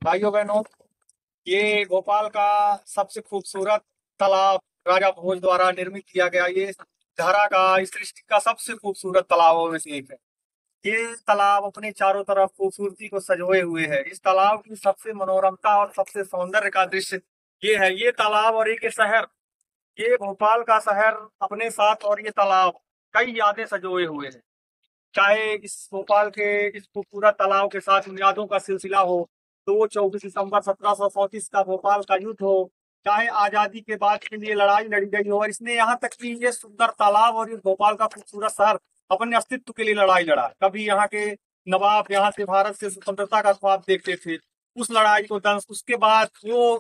भाइयों बहनों, ये भोपाल का सबसे खूबसूरत तालाब राजा भोज द्वारा निर्मित किया गया ये धारा का इस सृष्टि का सबसे खूबसूरत तालाबों में से एक है। ये तालाब अपने चारों तरफ खूबसूरती को सजोए हुए है। इस तालाब की सबसे मनोरमता और सबसे सौंदर्य का दृश्य ये है। ये तालाब और एक शहर, ये भोपाल का शहर अपने साथ और ये तालाब कई यादें सजोए हुए है। चाहे इस भोपाल के इस खूबसूरत तालाब के साथ उन यादों का सिलसिला हो, तो वो 24 दिसंबर 1734 का भोपाल का युद्ध हो, चाहे आजादी के बाद के लिए लड़ाई लड़ी गई हो, और इसने यहाँ तक कि ये सुंदर तालाब और इस भोपाल का खूबसूरत शहर अपने अस्तित्व के लिए लड़ाई लड़ा। कभी यहाँ के नवाब यहाँ से भारत से स्वतंत्रता का ख्वाब देखते थे, उस लड़ाई को दंश उसके बाद वो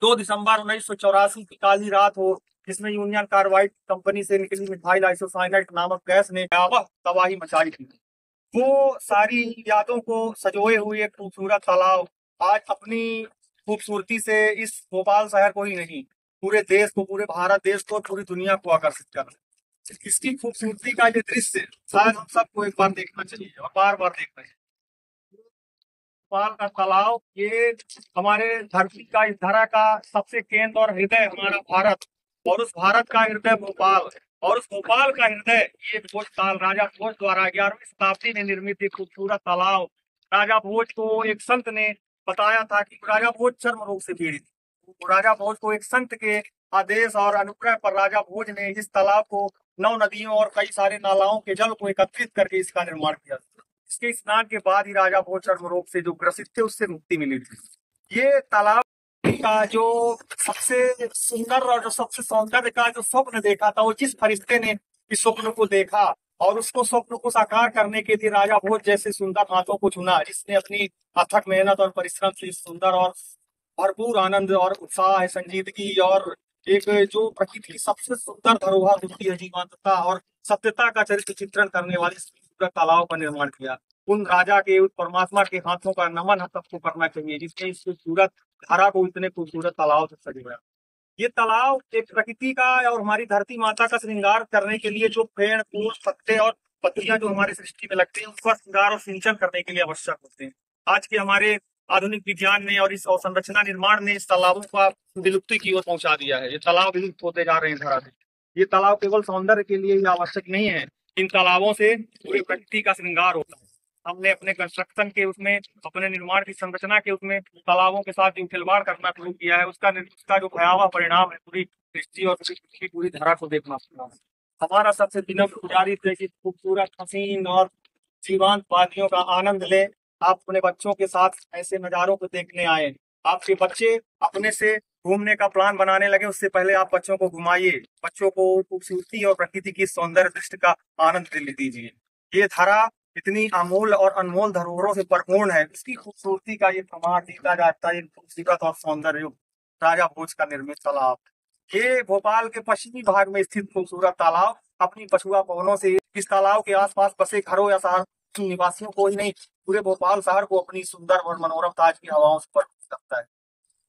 2 दिसंबर 1984 की काली रात हो, जिसमें यूनियन कार्बाइड कंपनी से निकली मिथाइल आइसोसाइनेट नामक गैस ने भयावह तबाही मचाई थी। वो सारी यादों को सजोए हुए खूबसूरत तालाब आज अपनी खूबसूरती से इस भोपाल शहर को ही नहीं, पूरे देश को, पूरे भारत देश को, पूरी दुनिया को आकर्षित कर रहे हैं। इसकी खूबसूरती का ये दृश्य शायद हम सबको एक बार देखना चाहिए और बार बार देखना चाहिए। भोपाल का तालाब ये हमारे धरती का, इस धरा का सबसे केंद्र और हृदय हमारा भारत, और उस भारत का हृदय भोपाल, और उस भोपाल का हृदय ये भोज ताल राजा भोज द्वारा 11वीं शताब्दी में निर्मित एक खूबसूरत तालाब। राजा भोज को एक संत ने बताया था कि राजा भोज चर्म रोग से पीड़ित थे। तो राजा भोज को एक संत के आदेश और अनुग्रह पर राजा भोज ने इस तालाब को 9 नदियों और कई सारे नालाओं के जल को एकत्रित करके इसका निर्माण किया। इसके स्नान के बाद ही राजा भोज चर्म रोग से जो ग्रसित थे उससे मुक्ति मिली थी। ये तालाब का जो सबसे सुंदर और जो सबसे सौंदर्य का जो स्वप्न देखा था, वो जिस फरिश्ते ने इस स्वप्न को देखा और उसको स्वप्न को साकार करने के लिए राजा भोज जैसे सुंदर हाथों को चुना, जिसने अपनी अथक मेहनत और परिश्रम से इस सुंदर और भरपूर आनंद और उत्साह, संजीदगी और एक जो प्रकृति की सबसे सुंदर धरोहर होती है, जीवंतता और सत्यता का चरित्र चित्रण करने वाले इस खूबसूरत तालाब का निर्माण किया। उन राजा के, उस परमात्मा के हाथों का नमन हम सबको करना चाहिए, जिसने इस खूबसूरत धारा को इतने खूबसूरत तालाब से सजाया। ये तालाब एक प्रकृति का और हमारी धरती माता का श्रृंगार करने के लिए जो पेड़, फूल, पत्ते और पत्तियां जो हमारी सृष्टि में लगती हैं, उसका श्रृंगार और सिंचन करने के लिए आवश्यक होते हैं। आज के हमारे आधुनिक विज्ञान ने और इस अवसंरचना निर्माण ने इस तालाबों का विलुप्ति की ओर पहुंचा दिया है। ये तालाब विलुप्त होते जा रहे हैं धरा से। ये तालाब केवल सौंदर्य के लिए ही आवश्यक नहीं है, इन तालाबों से पूरी प्रकृति का श्रृंगार होता है। हमने अपने कंस्ट्रक्शन के उसमें, अपने निर्माण की संरचना के उसमें तालाबों के साथ जो खिलवाड़ करना शुरू किया है, उसका जो भयावह परिणाम है पूरी सृष्टि और पूरी धारा को देखना पड़ा है। हमारा सबसे विनम्र गुजारिश है कि खूबसूरत, हसीन और जीवंत वादियों का आनंद ले। आप अपने बच्चों के साथ ऐसे नजारों को देखने आए। आपके बच्चे अपने से घूमने का प्लान बनाने लगे, उससे पहले आप बच्चों को घुमाइए, बच्चों को खूबसूरती और प्रकृति की सौंदर्य दृश्य का आनंद दीजिए। ये धारा इतनी अमूल और अनमोल धरोहरों से परिपूर्ण है, इसकी खूबसूरती का ये प्रमाण दिया जाता है खूबसूरत और सौंदर्य राजा भोज का निर्मित तालाब। ये भोपाल के पश्चिमी भाग में स्थित खूबसूरत तालाब अपनी पछुआ पवनों से इस तालाब के आसपास बसे घरों या शहर निवासियों को ही नहीं, पूरे भोपाल शहर को अपनी सुंदर और मनोरम ताज की हवाओं से भरपूर रखता है।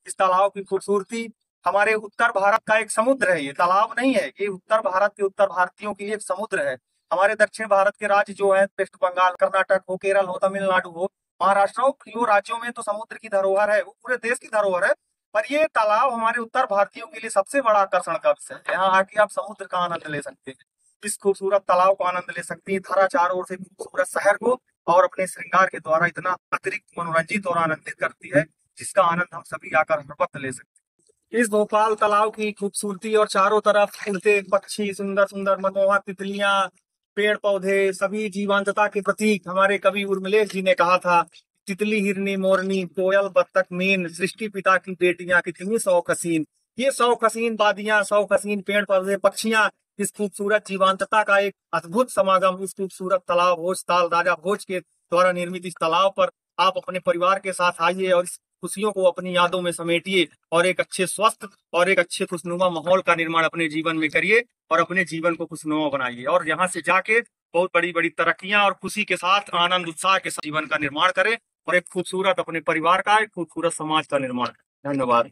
इस तालाब की खूबसूरती हमारे उत्तर भारत का एक समुद्र है। ये तालाब नहीं है, ये उत्तर भारत के उत्तर भारतीयों के लिए एक समुद्र है। हमारे दक्षिण भारत के राज्य जो है, वेस्ट बंगाल, कर्नाटक हो, केरल हो, तमिलनाडु हो, महाराष्ट्र हो, इन राज्यों में तो समुद्र की धरोहर है, वो पूरे देश की धरोहर है। पर ये तालाब हमारे उत्तर भारतीयों के लिए सबसे बड़ा आकर्षण का विषय है। यहाँ आके आप समुद्र का आनंद ले सकते हैं, इस खूबसूरत तालाब को आनंद ले सकते हैं। धारा चारों ओर से खूबसूरत शहर को और अपने श्रृंगार के द्वारा इतना अतिरिक्त मनोरंजित और आनंदित करती है, जिसका आनंद हम सभी आकर हर वक्त ले सकते हैं। इस भोपाल तालाब की खूबसूरती और चारों तरफ उड़ते पक्षी, सुंदर सुंदर मनमोहक तितलियां, पेड़ पौधे, सभी जीवंतता के प्रतीक। हमारे कवि उर्मिलेश जी ने कहा था, तितली, हिरनी, मोरनी, कोयल, बत्तख, मीन, सृष्टि पिता की बेटियां कितनी शौक हसीन। ये शौक हसीन वादियां, शौक हसीन पेड़ पौधे, पक्षियां, इस खूबसूरत जीवंतता का एक अद्भुत समागम इस खूबसूरत तालाब भोज ताल राजा भोज के द्वारा निर्मित इस तालाब पर आप अपने परिवार के साथ आइए और इस खुशियों को अपनी यादों में समेटिए और एक अच्छे स्वस्थ और एक अच्छे खुशनुमा माहौल का निर्माण अपने जीवन में करिए और अपने जीवन को खुशनुमा बनाइए, और यहाँ से जाके बहुत बड़ी बड़ी तरक्कियां और खुशी के साथ, आनंद उत्साह के साथ जीवन का निर्माण करें और एक खूबसूरत अपने परिवार का, एक खूबसूरत समाज का निर्माण करें। धन्यवाद।